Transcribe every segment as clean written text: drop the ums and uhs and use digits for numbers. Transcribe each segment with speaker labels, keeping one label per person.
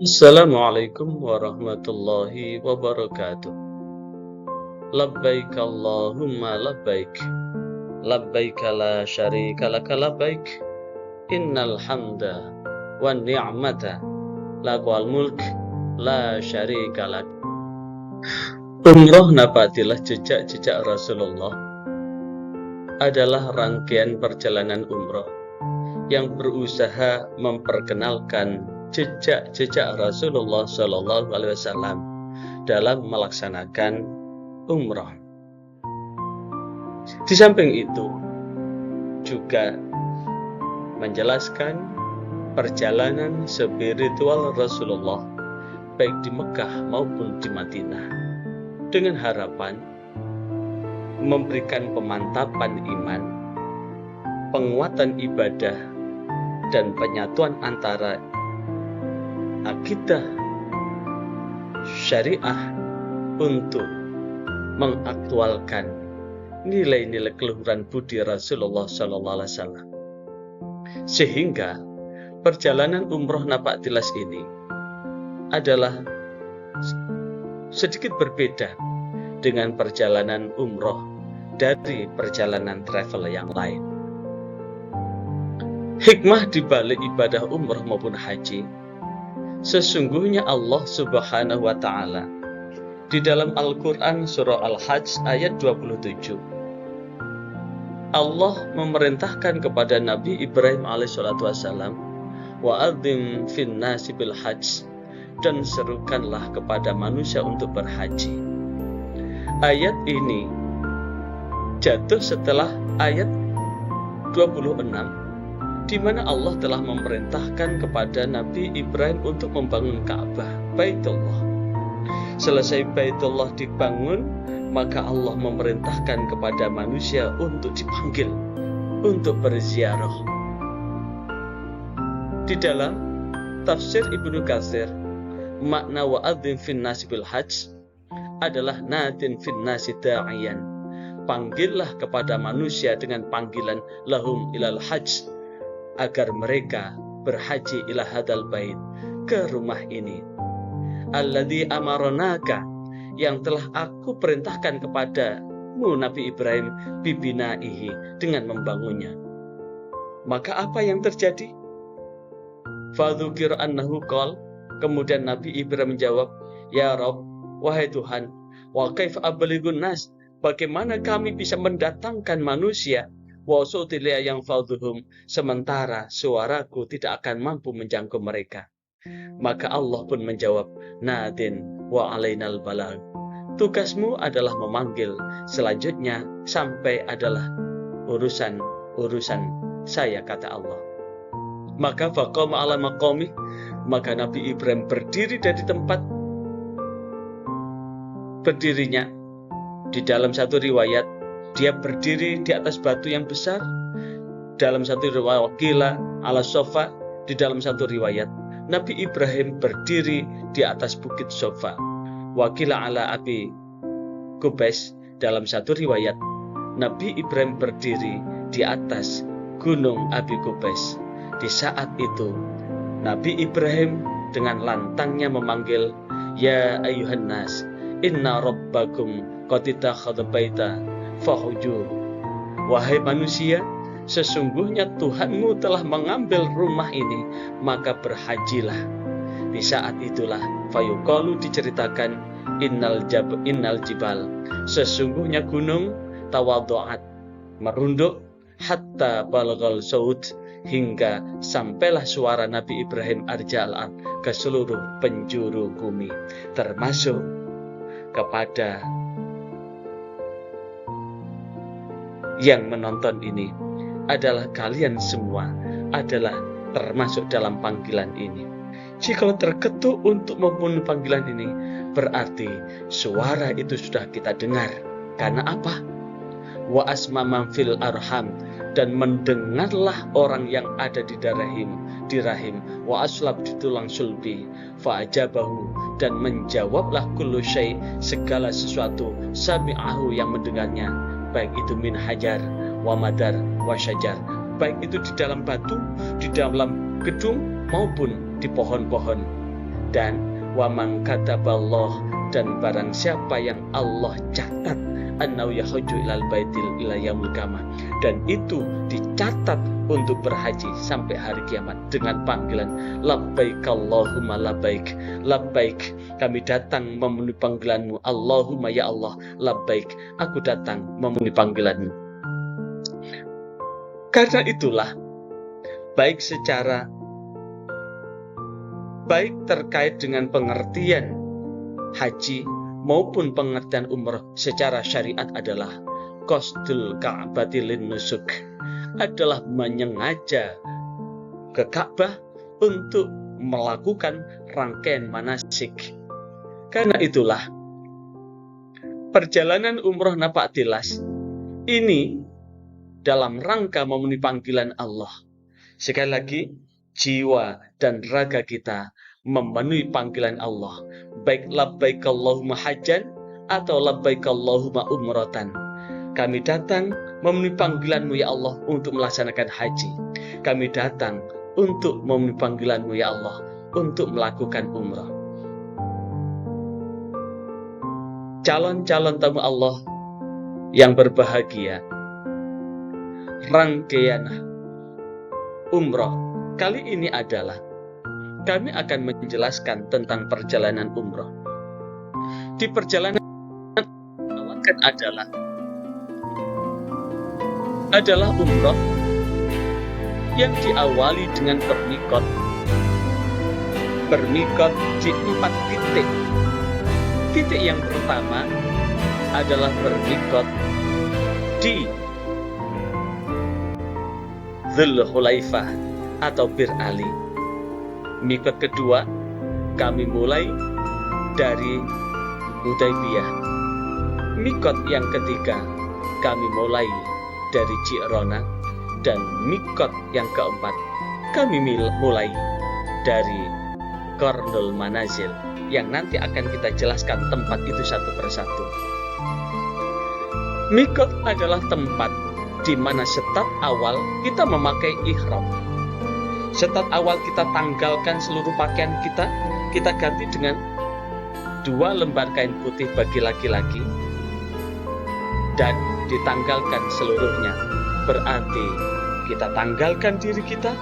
Speaker 1: Assalamualaikum warahmatullahi wabarakatuh. Labbaik Allahumma labbaik. Labbaik la syarika laka labbaik. Innal hamda wan ni'mata lakal mulk la syarika lak. Umroh nabatilah jejak-jejak Rasulullah adalah rangkaian perjalanan umroh yang berusaha memperkenalkan jejak-jejak Rasulullah Shallallahu Alaihi Wasallam dalam melaksanakan umroh. Di samping itu juga menjelaskan perjalanan spiritual Rasulullah baik di Mekah maupun di Madinah dengan harapan memberikan pemantapan iman, penguatan ibadah, dan penyatuan antara akidah syariah untuk mengaktualkan nilai-nilai keluhuran budi Rasulullah Sallallahu Alaihi Wasallam. Sehingga perjalanan umroh Napaktilas ini adalah sedikit berbeda dengan perjalanan umroh dari perjalanan travel yang lain. Hikmah di balik ibadah umroh maupun haji, sesungguhnya Allah Subhanahu wa Ta'ala di dalam Al-Quran surah Al-Hajj ayat 27, Allah memerintahkan kepada Nabi Ibrahim alaihissalam, wa'adzim fin nasi bil hajj, dan serukanlah kepada manusia untuk berhaji. Ayat ini jatuh setelah ayat 26, di mana Allah telah memerintahkan kepada Nabi Ibrahim untuk membangun Ka'bah, Baitullah. Selesai Baitullah dibangun, maka Allah memerintahkan kepada manusia untuk dipanggil untuk berziarah. Di dalam tafsir Ibnu Katsir, makna wa'adzim fin nasi bil hajj adalah nadin fin nasi da'iyan. Panggillah kepada manusia dengan panggilan lahum ilal hajj, agar mereka berhaji ila hadal bait, ke rumah ini. Alladzi amaronaka, yang telah aku perintahkan kepadamu Nabi Ibrahim, bibinaihi, dengan membangunnya. Maka apa yang terjadi? Fadzukir annahu qol, kemudian Nabi Ibrahim menjawab, ya Rabb, wahai Tuhan, wa kaifa ablighun nas, bagaimana kami bisa mendatangkan manusia, wa sutilia yang fadhuhum, sementara suaraku tidak akan mampu menjangkau mereka. Maka Allah pun menjawab, nadin wa alainal balag, tugasmu adalah memanggil, selanjutnya sampai adalah urusan saya, kata Allah. Maka faqama ala maqami, maka Nabi Ibrahim berdiri dari tempat berdirinya. Di dalam satu riwayat, dia berdiri di atas batu yang besar. Dalam satu riwayat, wakila ala sofa. Di dalam satu riwayat, Nabi Ibrahim berdiri di atas bukit Sofa. Wakila ala Abi Kubais. Dalam satu riwayat, Nabi Ibrahim berdiri di atas gunung Abi Kubais. Di saat itu, Nabi Ibrahim dengan lantangnya memanggil, ya ayuhan nas, inna rabbakum qad ittakhadha baita fahuju. Wahai manusia, sesungguhnya Tuhanmu telah mengambil rumah ini, maka berhajilah. Di saat itulah fayuqalu, diceritakan, innal jibal, sesungguhnya gunung tawadhu'at, merunduk, hatta balagal saud, hingga sampailah suara Nabi Ibrahim arja'al ke seluruh penjuru bumi, termasuk kepada yang menonton ini, adalah kalian semua adalah termasuk dalam panggilan ini. Jika terketuk untuk memenuhi panggilan ini, berarti suara itu sudah kita dengar. Karena apa? Wa asma man fil arham, dan mendengarlah orang yang ada di rahim, wa aslab, di tulang sulbi, fa ajabahu, dan menjawablah kullu syai, segala sesuatu, sami'ahu, yang mendengarnya, baik itu min hajar wa madar wa syajar, baik itu di dalam batu, di dalam gedung, maupun di pohon-pohon. Dan wa man kataballah, dan barang siapa yang Allah catat annau yahujju ilal baitil ila yaumil qiyamah, dan itu dicatat untuk berhaji sampai hari kiamat dengan panggilan labbaik Allahumma labbaik, labbaik, kami datang memenuhi panggilanmu, Allahumma ya Allah, labbaik, aku datang memenuhi panggilanmu. Karena itulah baik terkait dengan pengertian haji maupun pengertian umrah secara syariat adalah qasdul ka'bati lin nusuk, adalah menyengaja ke Ka'bah untuk melakukan rangkaian manasik. Karena itulah perjalanan umrah napak tilas ini dalam rangka memenuhi panggilan Allah. Sekali lagi, jiwa dan raga kita memenuhi panggilan Allah, baik labbaik Allahumma hajjan atau labbaik Allahumma umratan. Kami datang memenuhi panggilanmu ya Allah untuk melaksanakan haji. Kami datang untuk memenuhi panggilanmu ya Allah untuk melakukan umrah. Calon-calon tamu Allah yang berbahagia, rangkaian umrah kali ini adalah kami akan menjelaskan tentang perjalanan umrah. Di perjalanan akan adalah umrah yang diawali dengan bermikot di 4 titik. Titik yang pertama adalah bermikot di Dzul Hulaifah atau Bir Ali. Mikot kedua kami mulai dari Hudaybiyah. Mikot yang ketiga kami mulai dari Ji'rana, dan mikot yang keempat kami mulai dari Qarnul Manazil, yang nanti akan kita jelaskan tempat itu satu persatu. Mikot adalah tempat di mana start awal kita memakai ihram. Start awal kita tanggalkan seluruh pakaian kita ganti dengan 2 lembar kain putih bagi laki-laki dan ditanggalkan seluruhnya. Berarti kita tanggalkan diri kita,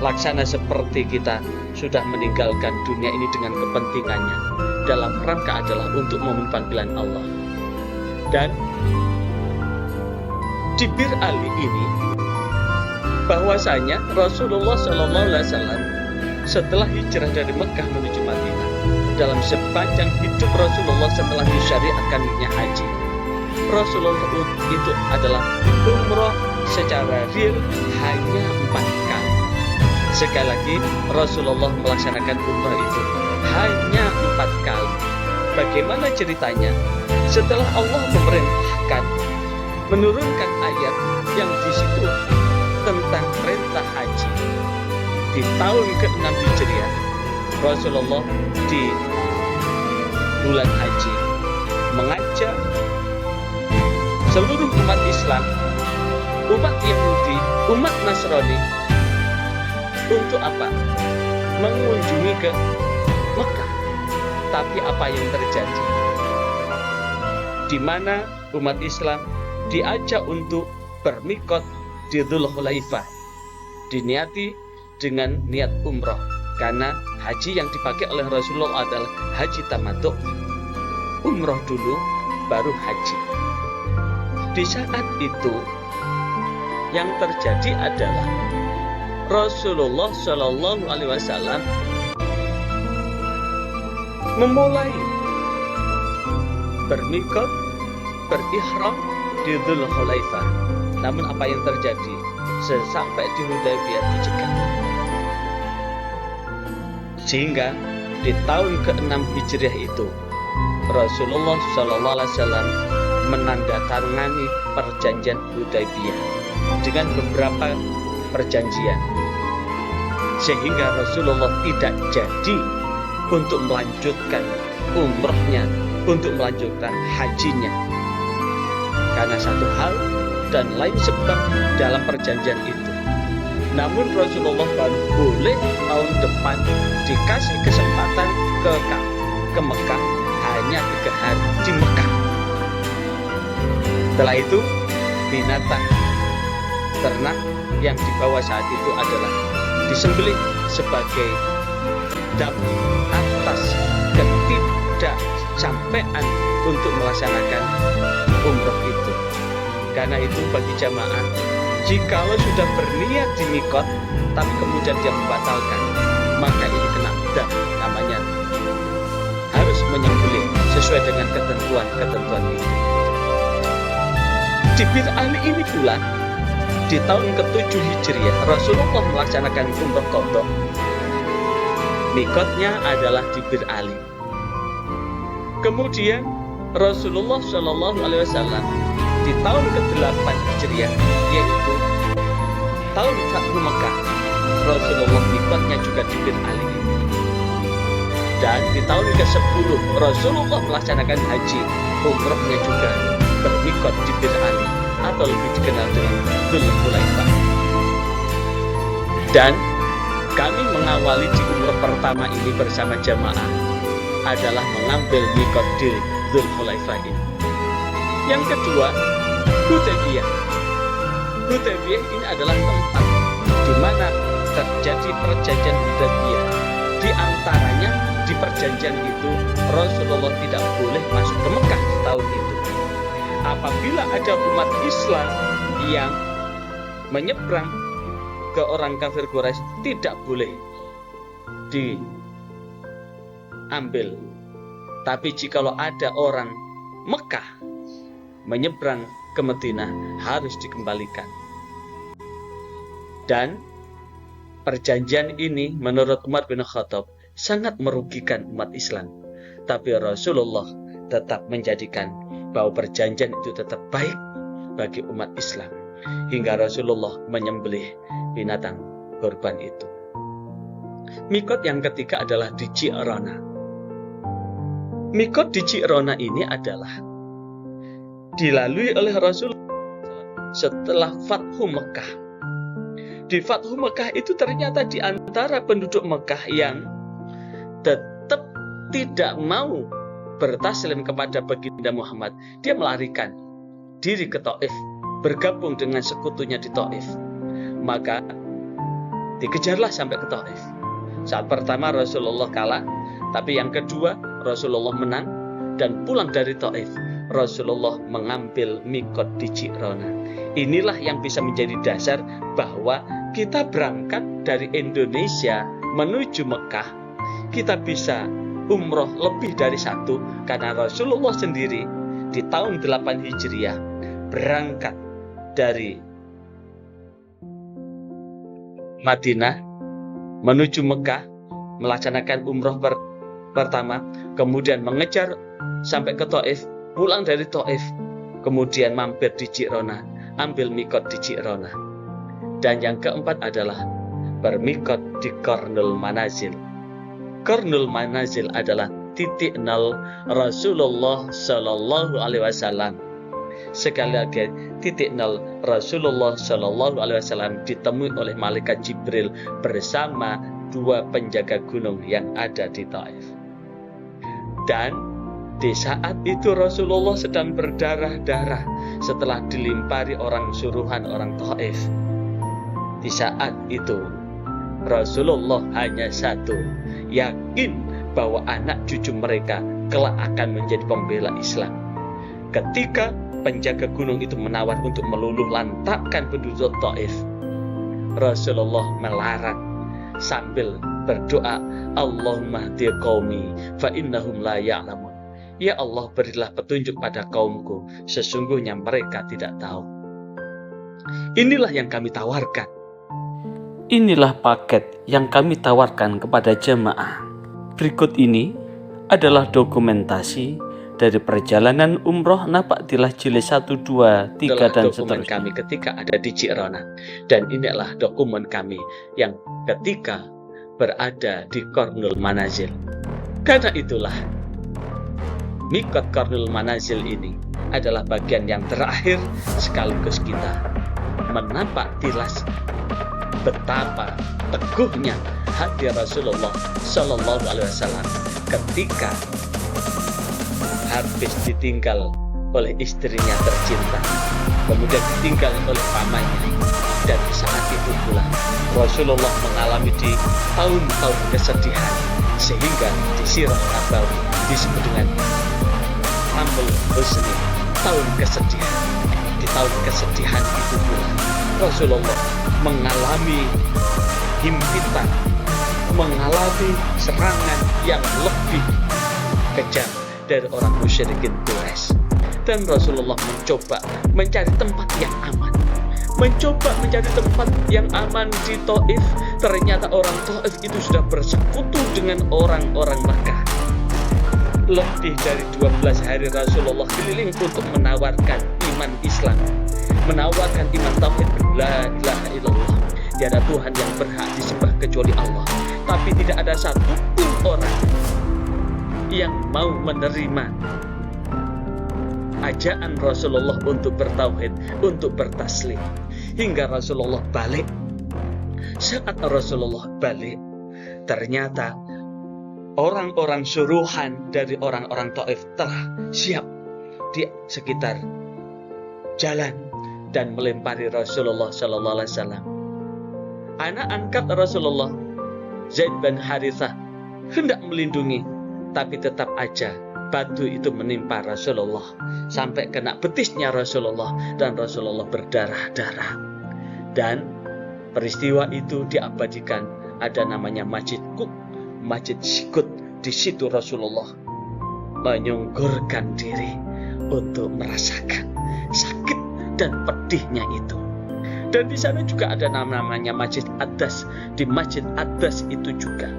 Speaker 1: laksana seperti kita sudah meninggalkan dunia ini dengan kepentingannya, dalam rangka adalah untuk memenuhi panggilan Allah. Dan di Bir Ali ini bahwasanya Rasulullah SAW setelah hijrah dari Mekah menuju Madinah, dalam sepanjang hidup Rasulullah setelah disyariatkannya haji, Rasulullah itu adalah umrah secara real hanya 4 kali. Sekali lagi, Rasulullah melaksanakan umrah itu hanya 4 kali. Bagaimana ceritanya? Setelah Allah memerintahkan, menurunkan ayat yang di situ tentang perintah haji di tahun ke-6 Hijriah, Rasulullah di bulan haji mengajak seluruh umat Islam, umat Yahudi, umat Nasrani untuk apa? Mengunjungi ke Mekah. Tapi apa yang terjadi? Di mana umat Islam diajak untuk bermikot di Dzul Hulaifah, diniati dengan niat umrah, karena haji yang dipakai oleh Rasulullah adalah haji tamattu, umrah dulu baru haji. Di saat itu yang terjadi adalah Rasulullah Shallallahu Alaihi Wasallam memulai bermikot, berihram di Dzul Hulaifah. Namun apa yang terjadi? Sampai di Hudaybiyah dicegat. Sehingga di tahun ke-6 Hijriah itu Rasulullah Shallallahu Alaihi Wasallam menandatangani perjanjian Hudaybiyah dengan beberapa perjanjian, sehingga Rasulullah tidak jadi untuk melanjutkan umrahnya, untuk melanjutkan hajinya, karena satu hal dan lain sebab dalam perjanjian itu. Namun Rasulullah baru boleh tahun depan dikasih kesempatan ke Mekah hanya 3 hari di Mekah. Setelah itu binatang ternak yang dibawa saat itu adalah disembelih sebagai dam atas ketidaksampaian untuk melaksanakan umroh itu. Karena itu bagi jamaah, jikalau sudah berniat di mikot tapi kemudian dia membatalkan, maka ini kena dam, namanya harus menyembelih sesuai dengan ketentuan itu. Di Bir Ali ini pula di tahun ke-7 Hijriah Rasulullah melaksanakan umroh qadha. Mikotnya adalah di Bir Ali. Kemudian Rasulullah Shallallahu Alaihi Wasallam di tahun ke-8 Hijriah, yaitu tahun Fathu Mekah, Rasulullah mikotnya juga di Bir Ali. Dan di tahun ke-10 Rasulullah melaksanakan haji, umrohnya juga bermikot di Bir Ali atau lebih dikenal dengan Dzul Hulaifah. Dan kami mengawali di umroh pertama ini bersama jamaah adalah mengambil mikot di Dzul Hulaifah ini. Yang kedua, Hudaybiyah. Hudaybiyah ini adalah tempat di mana terjadi perjanjian Hudaybiyah. Di antaranya di perjanjian itu Rasulullah tidak boleh masuk ke Mekah di tahun itu. Apabila ada umat Islam yang menyeberang ke orang kafir Quraisy, tidak boleh diambil. Tapi jikalau ada orang Mekah menyeberang ke Madinah, harus dikembalikan. Dan perjanjian ini menurut Umar bin Khattab sangat merugikan umat Islam. Tapi Rasulullah tetap menjadikan bahwa perjanjian itu tetap baik bagi umat Islam, hingga Rasulullah menyembelih binatang kurban itu. Mikot yang ketiga adalah di Ji'rana. Mikot di Ji'rana ini adalah dilalui oleh Rasulullah setelah Fathu Mekah. Di Fathu Mekah itu ternyata di antara penduduk Mekah yang tetap tidak mau bertaslim kepada baginda Muhammad, dia melarikan diri ke Taif, bergabung dengan sekutunya di Taif. Maka dikejarlah sampai ke Taif. Saat pertama Rasulullah kalah, tapi yang kedua Rasulullah menang dan pulang dari Taif. Rasulullah mengambil mikot di Ji'rana. Inilah yang bisa menjadi dasar bahwa kita berangkat dari Indonesia menuju Mekah, kita bisa umroh lebih dari satu, karena Rasulullah sendiri di tahun 8 Hijriah berangkat dari Madinah menuju Mekah, melaksanakan umroh pertama, kemudian mengejar sampai ke Taif, pulang dari Taif, kemudian mampir di Ji'rana, ambil mikot di Ji'rana. Dan yang keempat adalah bermikot di Qarnul Manazil. Qarnul Manazil adalah titik nol Rasulullah Shallallahu Alaihi Wasallam. Sekali lagi, titik nol Rasulullah Shallallahu Alaihi Wasallam ditemui oleh malaikat Jibril bersama 2 penjaga gunung yang ada di Taif. Dan di saat itu Rasulullah sedang berdarah-darah setelah dilimpari orang suruhan orang Taif. Di saat itu Rasulullah hanya satu, yakin bahwa anak cucu mereka kelak akan menjadi pembela Islam. Ketika penjaga gunung itu menawar untuk meluluh lantakkan penduduk Taif, Rasulullah melarang sambil berdoa, Allahumma hdi qaumi fa innahum la ya'lamun. Ya Allah, berilah petunjuk pada kaumku, sesungguhnya mereka tidak tahu. Inilah yang kami tawarkan. Inilah paket yang kami tawarkan kepada jemaah. Berikut ini adalah dokumentasi dari perjalanan umroh Napaktilah Jilid 1, 2, 3 dan seterusnya. Kami ketika ada di Ji'rana. Dan inilah dokumen kami yang ketika berada di Qarnul Manazil. Karena itulah mikot Qarnul Manazil ini adalah bagian yang terakhir sekaligus kita menapaktilas betapa teguhnya hati Rasulullah Shallallahu Alaihi Wasallam ketika habis ditinggal oleh istrinya tercinta, kemudian ditinggal oleh pamannya, dan di saat itu pula Rasulullah mengalami di tahun-tahun kesedihan, sehingga di Sirah Nabawi disebut dengan Amul Husni, tahun kesedihan. Di tahun kesedihan itu pula Rasulullah mengalami himpitan, mengalami serangan yang lebih kejam dari orang musyrikin Quraisy. Dan Rasulullah mencoba mencari tempat yang aman, mencoba mencari tempat yang aman di Taif. Ternyata orang Taif itu sudah bersekutu dengan orang-orang Makkah. Lebih dari 12 hari Rasulullah keliling untuk menawarkan iman Islam, menawarkan iman tauhid, la ilaha illallah, tiada Tuhan yang berhak disembah kecuali Allah. Tapi tidak ada satupun orang yang mau menerima ajaan Rasulullah untuk bertauhid, untuk bertaslim, hingga Rasulullah balik. Saat Rasulullah balik, ternyata orang-orang suruhan dari orang-orang Taif telah siap di sekitar jalan dan melempari Rasulullah Sallallahu Alaihi Wasallam. Anak angkat Rasulullah, Zaid bin Harithah, hendak melindungi, tapi tetap aja batu itu menimpa Rasulullah sampai kena betisnya Rasulullah, dan Rasulullah berdarah-darah. Dan peristiwa itu diabadikan, ada namanya Masjid Qub, Masjid Sikut. Di situ Rasulullah menyunggurkan diri untuk merasakan sakit dan pedihnya itu. Dan di sana juga ada namanya Masjid Adas. Di Masjid Adas itu juga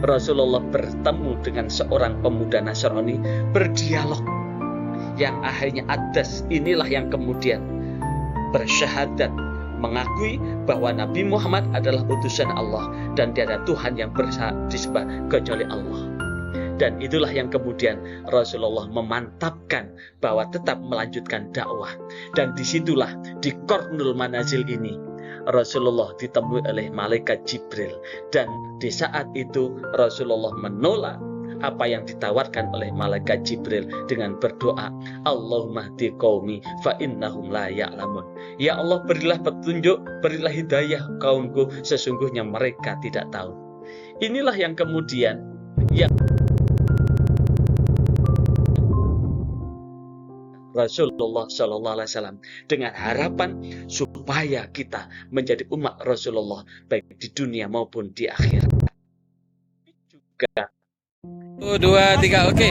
Speaker 1: Rasulullah bertemu dengan seorang pemuda Nasrani, berdialog, yang akhirnya Adas inilah yang kemudian bersyahadat, mengakui bahwa Nabi Muhammad adalah utusan Allah dan tiada Tuhan yang berhak disembah kecuali Allah. Dan itulah yang kemudian Rasulullah memantapkan bahwa tetap melanjutkan dakwah. Dan disitulah di Qarnul Manazil ini Rasulullah ditemui oleh malaikat Jibril, dan di saat itu Rasulullah menolak apa yang ditawarkan oleh malaikat Jibril dengan berdoa, Allahumma hdi qaumi fa innahum la ya'lamun. Ya Allah, berilah petunjuk, berilah hidayah kaumku, sesungguhnya mereka tidak tahu. Inilah yang kemudian yang Rasulullah Shallallahu Alaihi Wasallam dengan harapan supaya kita menjadi umat Rasulullah baik di dunia maupun di akhirat. Juga
Speaker 2: 1, 2, 3, oke.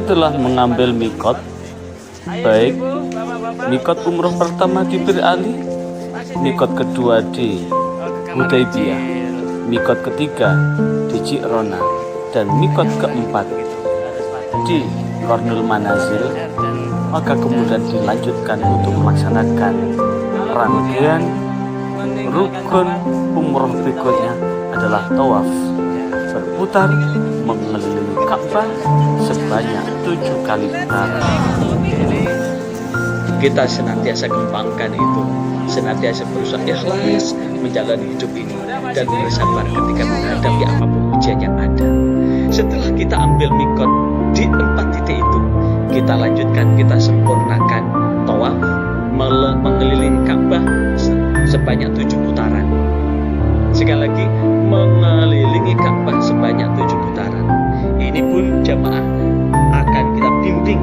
Speaker 1: Setelah mengambil mikot, baik mikot umroh pertama di Bir Ali, mikot kedua di Hudaybiyah, mikot ketiga di Ji'rona, dan mikot keempat di Qarnul Manazil, maka kemudian dilanjutkan untuk melaksanakan rangkaian rukun umroh berikutnya adalah tawaf, berputar mengelilingi Ka'bah sebanyak 7 kali putaran. Kita senantiasa kembangkan itu, senantiasa berusaha ikhlas menjalani hidup ini dan bersabar ketika menghadapi apapun ujian yang ada. Setelah kita ambil mikot di 4 titik itu, kita lanjutkan, kita sempurnakan bertawaf mengelilingi Ka'bah sebanyak 7 putaran. Sekali lagi, mengelilingi Ka'bah sebanyak 7 putaran. Ini pun jamaah akan kita bimbing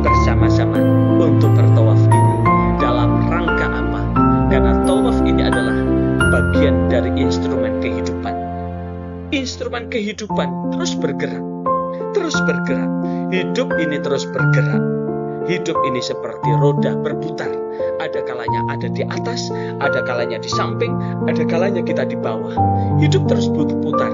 Speaker 1: bersama-sama untuk bertawaf ini. Dalam rangka apa? Karena tawaf ini adalah bagian dari instrumen kehidupan. Instrumen kehidupan terus bergerak. Hidup ini terus bergerak. Hidup ini seperti roda berputar. Ada kalanya ada di atas, ada kalanya di samping, ada kalanya kita di bawah. Hidup terus berputar.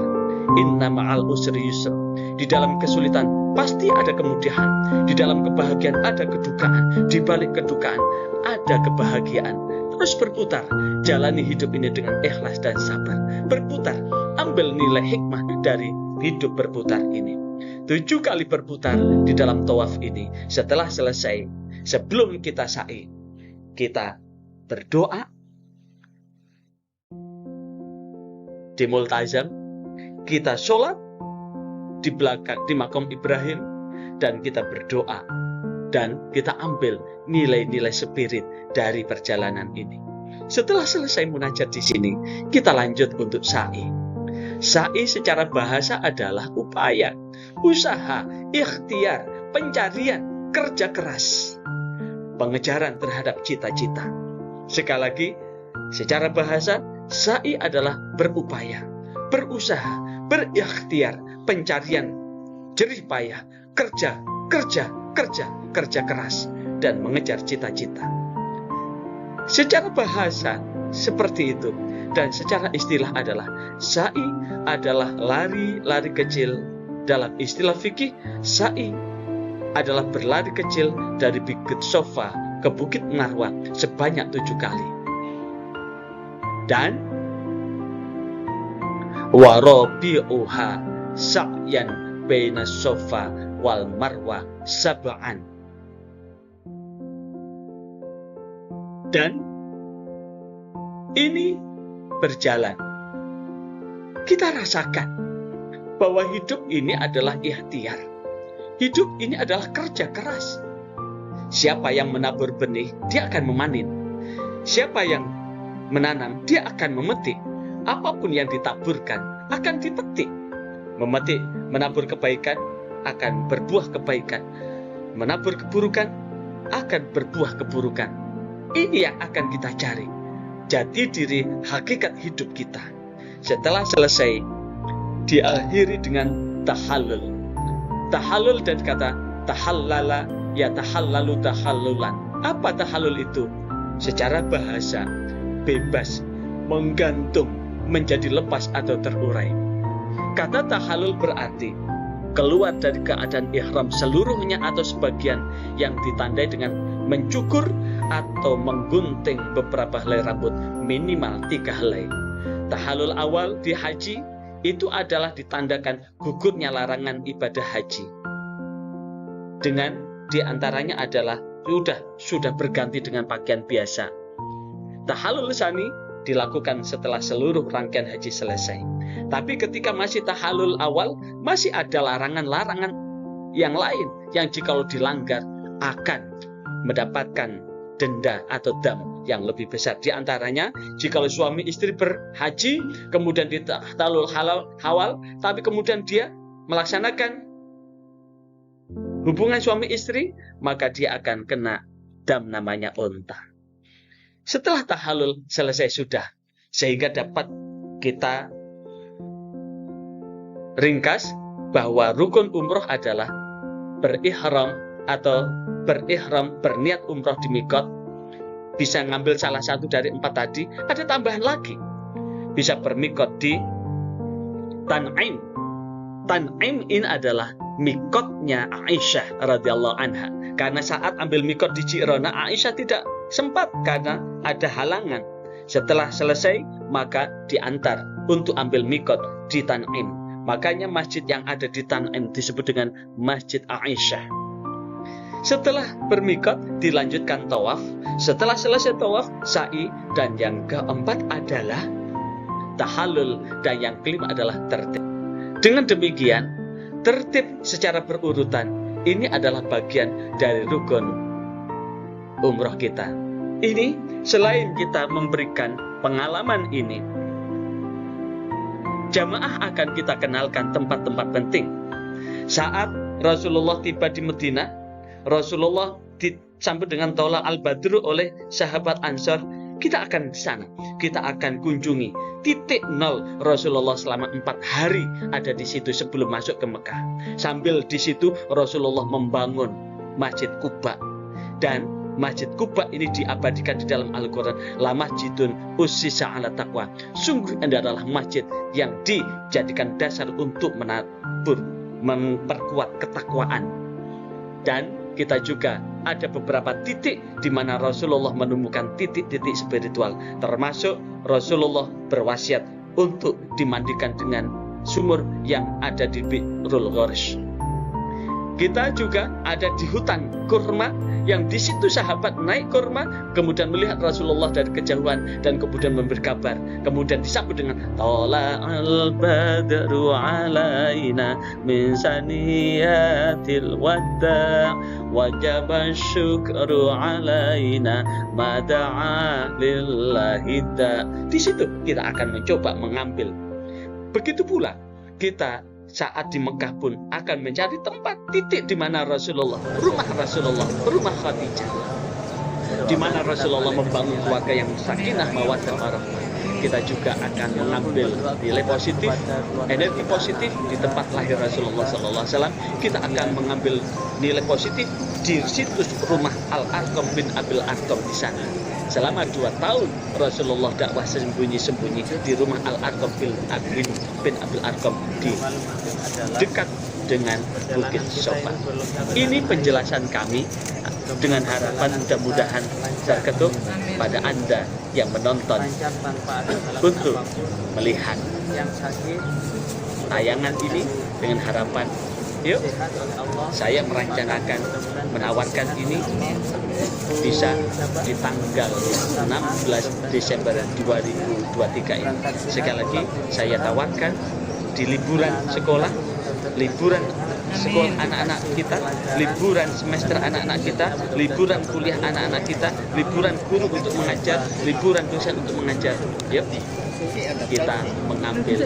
Speaker 1: Inna ma'al usri yusra. Di dalam kesulitan pasti ada kemudahan. Di dalam kebahagiaan ada kedukaan. Di balik kedukaan ada kebahagiaan. Terus berputar. Jalani hidup ini dengan ikhlas dan sabar. Berputar. Ambil nilai hikmah dari hidup berputar ini. 7 kali berputar di dalam tawaf ini. Setelah selesai, sebelum kita sa'i, kita berdoa di Multazam, kita sholat di belakang di makam Ibrahim, dan kita berdoa dan kita ambil nilai-nilai spirit dari perjalanan ini. Setelah selesai munajat di sini, kita lanjut untuk sa'i. Sa'i secara bahasa adalah upaya, usaha, ikhtiar, pencarian, kerja keras, pengejaran terhadap cita-cita. Sekali lagi, secara bahasa, sa'i adalah berupaya, berusaha, berikhtiar, pencarian, jerih payah, kerja keras, dan mengejar cita-cita. Secara bahasa seperti itu, dan secara istilah adalah sa'i adalah lari kecil. Dalam istilah fikih, sa'i adalah berlari kecil dari Bukit Sofa ke Bukit Marwah sebanyak 7 kali. Dan warabi'uha sa'yan baina Sofa wal Marwah sab'an. Dan ini berjalan. Kita rasakan bahwa hidup ini adalah ikhtiar. Hidup ini adalah kerja keras. Siapa yang menabur benih, dia akan memanen. Siapa yang menanam, dia akan memetik. Apapun yang ditaburkan akan dipetik. Menabur kebaikan akan berbuah kebaikan. Menabur keburukan akan berbuah keburukan. Ini yang akan kita cari. Jati diri hakikat hidup kita. Setelah selesai, diakhiri dengan tahallul. Tahallul dan kata tahallala, ya tahallalu tahallulan. Apa tahallul itu? Secara bahasa, bebas, menggantung, menjadi lepas atau terurai. Kata tahallul berarti keluar dari keadaan ihram seluruhnya atau sebagian, yang ditandai dengan mencukur atau menggunting beberapa helai rambut minimal 3 helai. Tahallul awal di haji itu adalah ditandakan gugurnya larangan ibadah haji. Dengan diantaranya adalah sudah berganti dengan pakaian biasa. Tahallul tsani dilakukan setelah seluruh rangkaian haji selesai. Tapi ketika masih tahallul awal, masih ada larangan-larangan yang lain yang jikalau dilanggar akan mendapatkan denda atau dam yang lebih besar. Di antaranya, jikalau suami istri berhaji, kemudian di tahallul awal, tapi kemudian dia melaksanakan hubungan suami istri, maka dia akan kena dam namanya unta. Setelah tahallul selesai sudah, sehingga dapat kita ringkas bahwa rukun umroh adalah berihram atau berniat umroh di mikot. Bisa ngambil salah satu dari 4 tadi, ada tambahan lagi. Bisa bermikot di Tan'im. Tan'im ini adalah mikotnya Aisyah radhiyallahu anha. Karena saat ambil mikot di Ji'rana, Aisyah tidak sempat karena ada halangan. Setelah selesai, maka diantar untuk ambil mikot di Tan'im. Makanya masjid yang ada di Tan'im disebut dengan Masjid Aisyah. Setelah bermikot, dilanjutkan tawaf. Setelah selesai tawaf, sa'i. Dan yang keempat adalah tahallul. Dan yang kelima adalah tertib. Dengan demikian, tertib secara berurutan ini adalah bagian dari rukun umroh kita. Ini selain kita memberikan pengalaman ini, jamaah akan kita kenalkan tempat-tempat penting. Saat Rasulullah tiba di Madinah, Rasulullah disambut dengan tolak al-badru oleh sahabat Ansor. Kita akan di sana, kita akan kunjungi titik nol Rasulullah selama 4 hari ada di situ sebelum masuk ke Mekah. Sambil di situ Rasulullah membangun Masjid Quba, dan Masjid Quba ini diabadikan di dalam Al-Quran, la masjidun ussisa ala taqwa. Sungguh ini adalah masjid yang dijadikan dasar untuk memperkuat ketakwaan. Dan kita juga ada beberapa titik di mana Rasulullah menemukan titik-titik spiritual, termasuk Rasulullah berwasiat untuk dimandikan dengan sumur yang ada di Bi'rul Ghorish. Kita juga ada di hutan kurma, yang di situ sahabat naik kurma, kemudian melihat Rasulullah dari kejauhan dan kemudian memberi kabar, kemudian disambut dengan tala'al badru alaina min saniyatil wada' wajaba syukru alaina mada'a lillahi da. Di situ kita akan mencoba mengambil. Begitu pula kita saat di Mekah pun akan mencari tempat titik di mana Rasulullah, rumah Khadijah, di mana Rasulullah membangun keluarga yang sakinah mawaddah warahmah. Kita juga akan mengambil nilai positif, energi positif di tempat lahir Rasulullah SAW. Kita akan mengambil nilai positif di situs rumah Al-Arqam bin Abil Arqam di sana. Selama 2 tahun Rasulullah dakwah sembunyi-sembunyi di rumah Al-Arqam bin Abil Arqam di dekat dengan Bukit Sofa. Ini penjelasan kami dengan harapan mudah-mudahan terketuk pada Anda yang menonton untuk melihat tayangan ini dengan harapan, yuk saya merencanakan menawarkan ini bisa di tanggal 16 Desember 2023 ini. Sekali lagi saya tawarkan di liburan sekolah anak-anak kita, liburan semester anak-anak kita, liburan kuliah anak-anak kita, liburan guru untuk mengajar, liburan dosen untuk mengajar. Yuk kita mengambil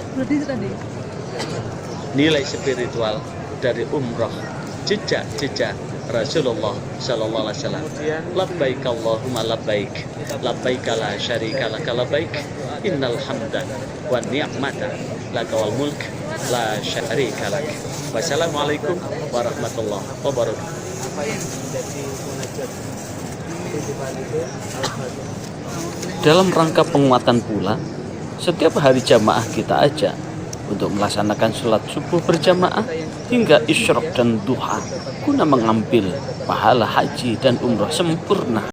Speaker 1: nilai spiritual dari umroh, jejak-jejak Rasulullah sallallahu alaihi wasallam. Labbaik Allahumma labbaik, labbaik la syarika lak labbaik, innal hamda wan ni'mata lak wal mulk la syarika lak. Wassalamualaikum warahmatullahi wabarakatuh. Dalam rangka penguatan pula, setiap hari jamaah kita ajak untuk melaksanakan sholat subuh berjamaah hingga isyraq dan duha, guna mengambil pahala haji dan umrah sempurna.